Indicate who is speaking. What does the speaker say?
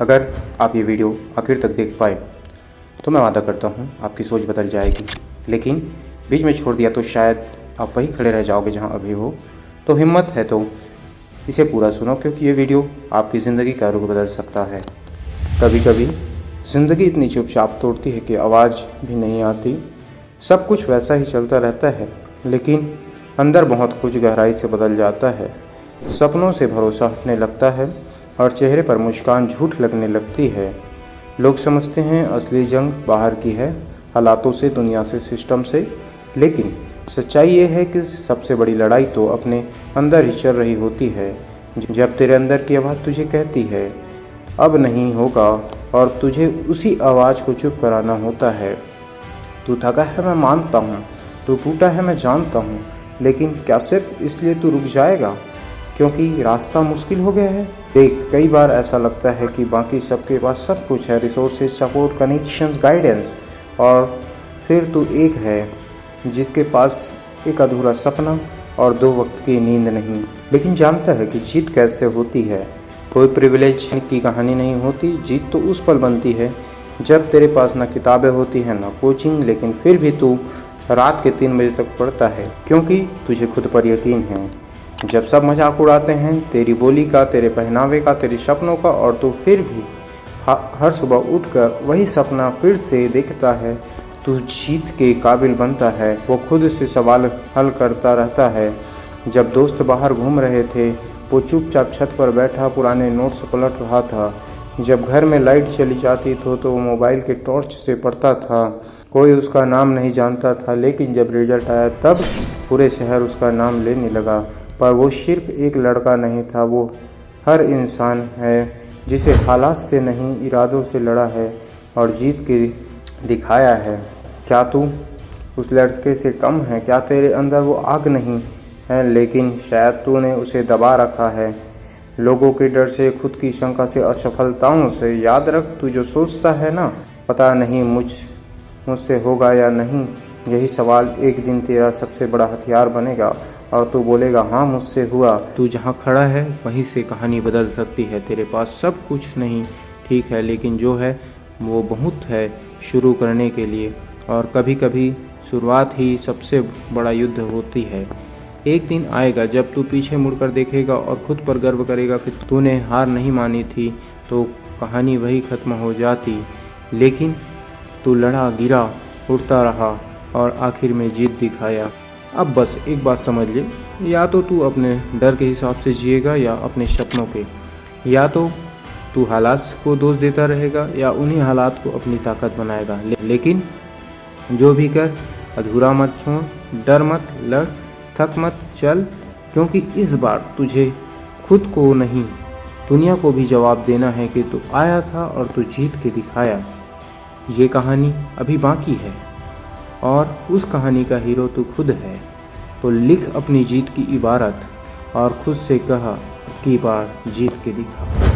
Speaker 1: अगर आप ये वीडियो आखिर तक देख पाए तो मैं वादा करता हूँ आपकी सोच बदल जाएगी, लेकिन बीच में छोड़ दिया तो शायद आप वहीं खड़े रह जाओगे जहाँ अभी हो। तो हिम्मत है तो इसे पूरा सुनो, क्योंकि ये वीडियो आपकी ज़िंदगी का रुख बदल सकता है। कभी कभी ज़िंदगी इतनी चुपचाप तोड़ती है कि आवाज़ भी नहीं आती। सब कुछ वैसा ही चलता रहता है, लेकिन अंदर बहुत कुछ गहराई से बदल जाता है। सपनों से भरोसा हटने लगता है और चेहरे पर मुस्कान झूठ लगने लगती है। लोग समझते हैं असली जंग बाहर की है, हालातों से, दुनिया से, सिस्टम से, लेकिन सच्चाई ये है कि सबसे बड़ी लड़ाई तो अपने अंदर ही चल रही होती है। जब तेरे अंदर की आवाज़ तुझे कहती है अब नहीं होगा, और तुझे उसी आवाज़ को चुप कराना होता है। तू थका है मैं मानता हूँ, तू टूटा है मैं जानता हूँ, लेकिन क्या सिर्फ इसलिए तू रुक जाएगा क्योंकि रास्ता मुश्किल हो गया है? देख, कई बार ऐसा लगता है कि बाकी सबके पास सब कुछ है, रिसोर्सेज, सपोर्ट, कनेक्शंस, गाइडेंस, और फिर तू एक है जिसके पास एक अधूरा सपना और 2 वक्त की नींद नहीं। लेकिन जानता है कि जीत कैसे होती है? कोई प्रिविलेज की कहानी नहीं होती। जीत तो उस पल बनती है जब तेरे पास ना किताबें होती हैं ना कोचिंग, लेकिन फिर भी तू रात के 3 बजे तक पढ़ता है क्योंकि तुझे खुद पर यकीन है। जब सब मजाक उड़ाते हैं तेरी बोली का, तेरे पहनावे का, तेरे सपनों का, और तू फिर भी हर सुबह उठकर वही सपना फिर से देखता है, तू जीत के काबिल बनता है। वो खुद से सवाल हल करता रहता है। जब दोस्त बाहर घूम रहे थे वो चुपचाप छत पर बैठा पुराने नोट्स पलट रहा था। जब घर में लाइट चली जाती तो वो मोबाइल के टॉर्च से पढ़ता था। कोई उसका नाम नहीं जानता था, लेकिन जब रिजल्ट आया तब पूरे शहर उसका नाम लेने लगा। पर वो सिर्फ एक लड़का नहीं था, वो हर इंसान है जिसे हालात से नहीं इरादों से लड़ा है और जीत के दिखाया है। क्या तू उस लड़के से कम है? क्या तेरे अंदर वो आग नहीं है, लेकिन शायद तूने उसे दबा रखा है, लोगों के डर से, खुद की शंका से, असफलताओं से। याद रख, तू जो सोचता है ना पता नहीं मुझसे होगा या नहीं, यही सवाल एक दिन तेरा सबसे बड़ा हथियार बनेगा और तू बोलेगा हाँ मुझसे हुआ। तू जहाँ खड़ा है वहीं से कहानी बदल सकती है। तेरे पास सब कुछ नहीं, ठीक है, लेकिन जो है वो बहुत है शुरू करने के लिए, और कभी कभी शुरुआत ही सबसे बड़ा युद्ध होती है। एक दिन आएगा जब तू पीछे मुड़कर देखेगा और खुद पर गर्व करेगा कि तूने हार नहीं मानी थी, तो कहानी वही खत्म हो जाती। लेकिन तू लड़ा, गिरा, उठता रहा और आखिर में जीत दिखाया। अब बस एक बात समझ ले, या तो तू अपने डर के हिसाब से जिएगा या अपने सपनों के। या तो तू हालात को दोष देता रहेगा या उन्हीं हालात को अपनी ताकत बनाएगा। लेकिन जो भी कर, अधूरा मत छोड़, डर मत, लड़, थक मत, चल, क्योंकि इस बार तुझे खुद को नहीं दुनिया को भी जवाब देना है कि तू आया था और तू जीत के दिखाया। ये कहानी अभी बाकी है और उस कहानी का हीरो तू खुद है। तो लिख अपनी जीत की इबारत और खुद से कहा, अब की बार जीत के दिखा।